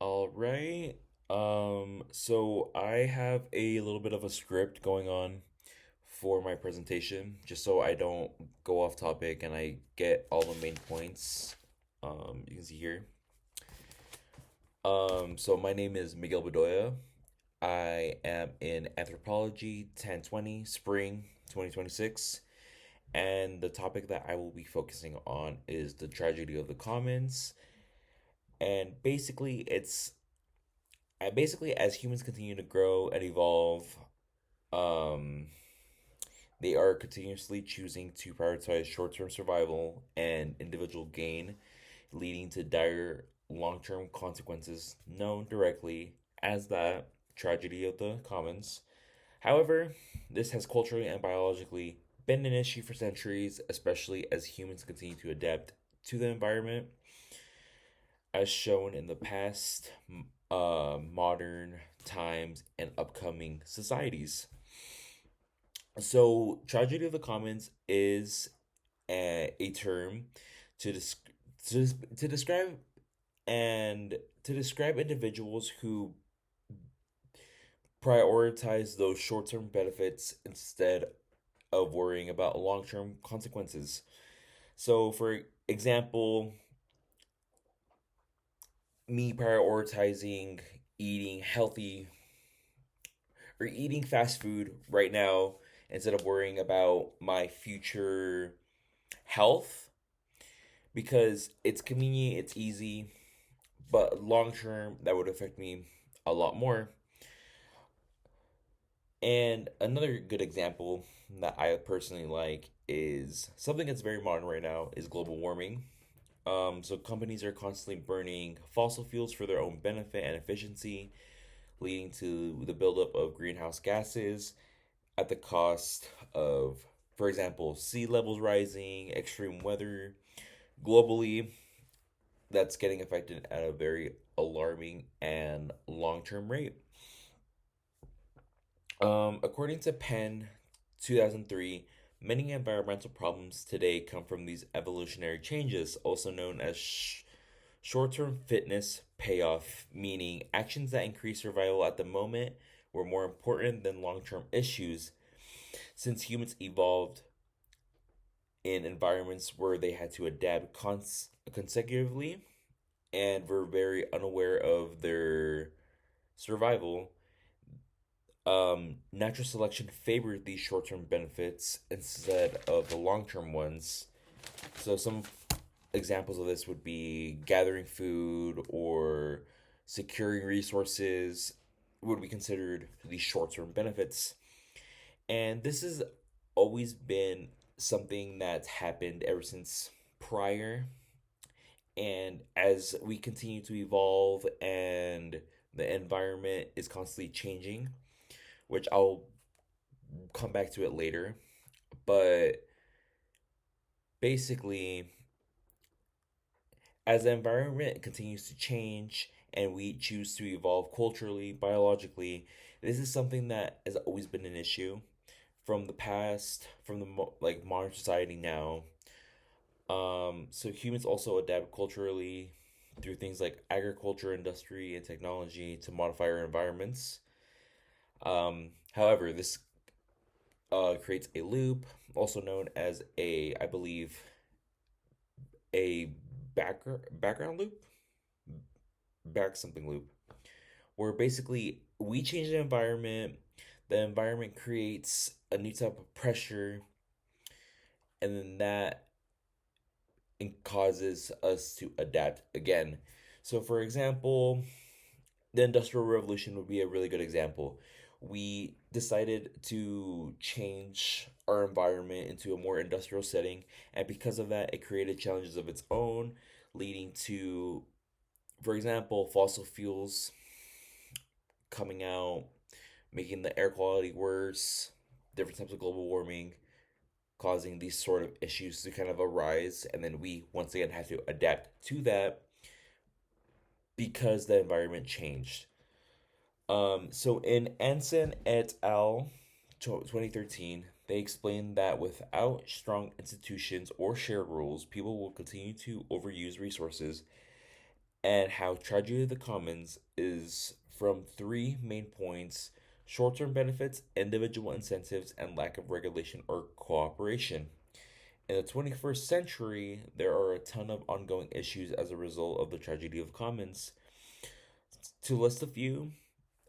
All right. So I have a little bit of a script going on for my presentation, just so I don't go off topic and I get all the main points. You can see here. So my name is Miguel Bedolla. I am in Anthropology 1020 Spring 2026, and the topic that I will be focusing on is the tragedy of the commons. And basically as humans continue to grow and evolve, um, they are continuously choosing to prioritize short-term survival and individual gain, leading to dire long-term consequences known directly as the tragedy of the commons. However, this has culturally and biologically been an issue for centuries, especially as humans continue to adapt to the environment, as shown in the past, modern times, and upcoming societies. So, tragedy of the commons is a term to, to, to describe to describe individuals who prioritize those short-term benefits instead of worrying about long-term consequences. So, for example, me prioritizing eating healthy or eating fast food right now instead of worrying about my future health because it's convenient, it's easy, but long term that would affect me a lot more. And another good example that I personally like is something that's very modern right now is global warming. So companies are constantly burning fossil fuels for their own benefit and efficiency, leading to the buildup of greenhouse gases at the cost of, for example, sea levels rising, extreme weather globally that's getting affected at a very alarming and long term rate. According to Penn 2003, many environmental problems today come from these evolutionary changes, also known as short term fitness payoff, meaning actions that increase survival at the moment were more important than long term issues since humans evolved in environments where they had to adapt consecutively and were very unaware of their survival. Natural selection favored these short term benefits instead of the long term ones. So, some examples of this would be gathering food or securing resources would be considered these short term benefits. And this has always been something that's happened ever since prior. And as we continue to evolve and the environment is constantly changing, which I'll come back to it later. But basically, as the environment continues to change and we choose to evolve culturally, biologically, this is something that has always been an issue from the past, from the like modern society now. So humans also adapt culturally through things like agriculture, industry, and technology to modify our environments. However, this creates a loop, also known as I believe, a background loop, back something loop, where basically we change the environment creates a new type of pressure, and then that causes us to adapt again. So, for example, the Industrial Revolution would be a really good example. We decided to change our environment into a more industrial setting, and because of that, it created challenges of its own, leading to, for example, fossil fuels coming out, making the air quality worse, different types of global warming, causing these sort of issues to kind of arise, and then we once again have to adapt to that because the environment changed. So in Anson et al. 2013, they explained that without strong institutions or shared rules, people will continue to overuse resources and how tragedy of the commons is from three main points: short term benefits, individual incentives, and lack of regulation or cooperation. In the 21st century, there are a ton of ongoing issues as a result of the tragedy of commons. To list a few,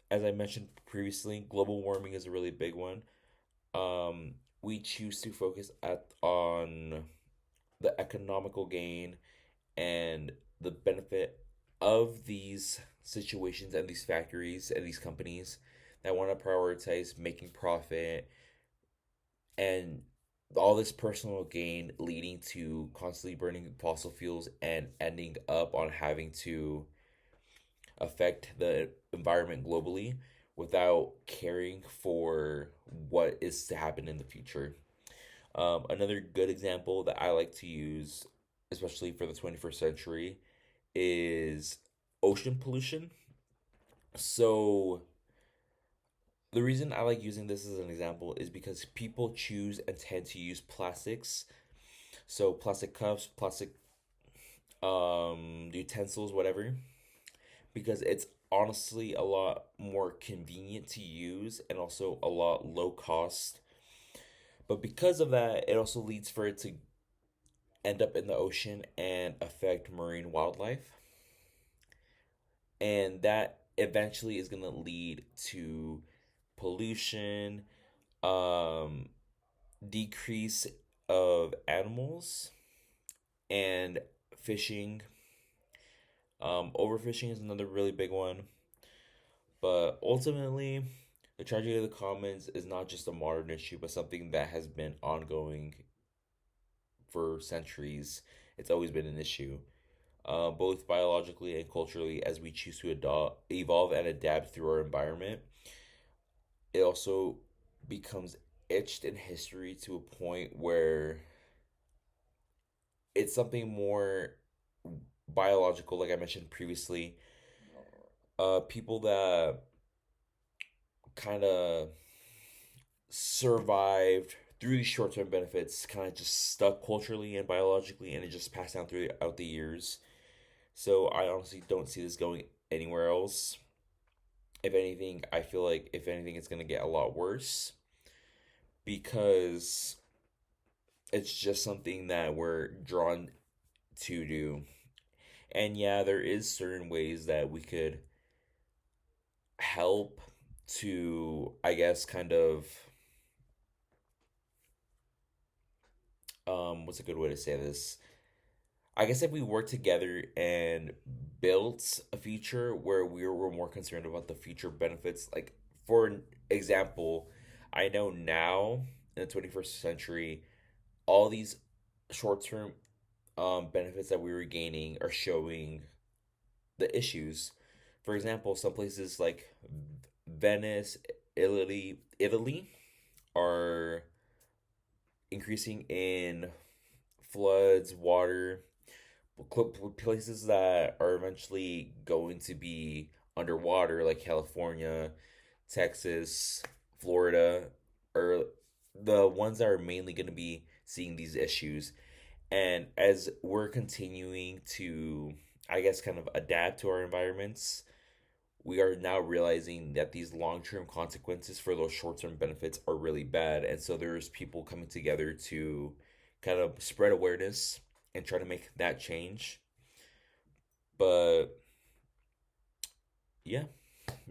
as I mentioned previously, global warming is a really big one. We choose to focus on the economical gain and the benefit of these situations and these factories and these companies that want to prioritize making profit and all this personal gain, leading to constantly burning fossil fuels and ending up on having to affect the environment globally without caring for what is to happen in the future. Another good example that I like to use, especially for the 21st century, is ocean pollution. So, the reason I like using this as an example is because people choose and tend to use plastics. So, plastic cups, plastic utensils, whatever, because it's honestly a lot more convenient to use and also a lot low cost. But because of that, it also leads for it to end up in the ocean and affect marine wildlife. And that eventually is going to lead to pollution, um, decrease of animals, and fishing. Overfishing is another really big one. But ultimately, the tragedy of the commons is not just a modern issue, but something that has been ongoing for centuries. It's always been an issue, both biologically and culturally, as we choose to evolve and adapt through our environment. It also becomes etched in history to a point where it's something more biological, like I mentioned previously. People that kind of survived through these short term benefits kind of just stuck culturally and biologically, and it just passed down throughout the years. So I honestly don't see this going anywhere else. If anything, I feel like if anything, it's gonna get a lot worse because it's just something that we're drawn to do. And yeah, there is certain ways that we could help to, I guess, kind of what's a good way to say this? I guess if we work together and built a future where we were more concerned about the future benefits, like for an example, I know now in the 21st century, all these short term benefits that we were gaining are showing the issues. For example, some places like Venice, Italy are increasing in floods, water, places that are eventually going to be underwater, like California, Texas, Florida, are the ones that are mainly going to be seeing these issues. And as we're continuing to, I guess, kind of adapt to our environments, we are now realizing that these long term consequences for those short term benefits are really bad. And so there's people coming together to kind of spread awareness and try to make that change. But yeah,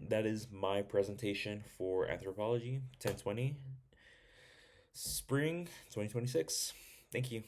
that is my presentation for Anthropology 1020 Spring 2026. Thank you.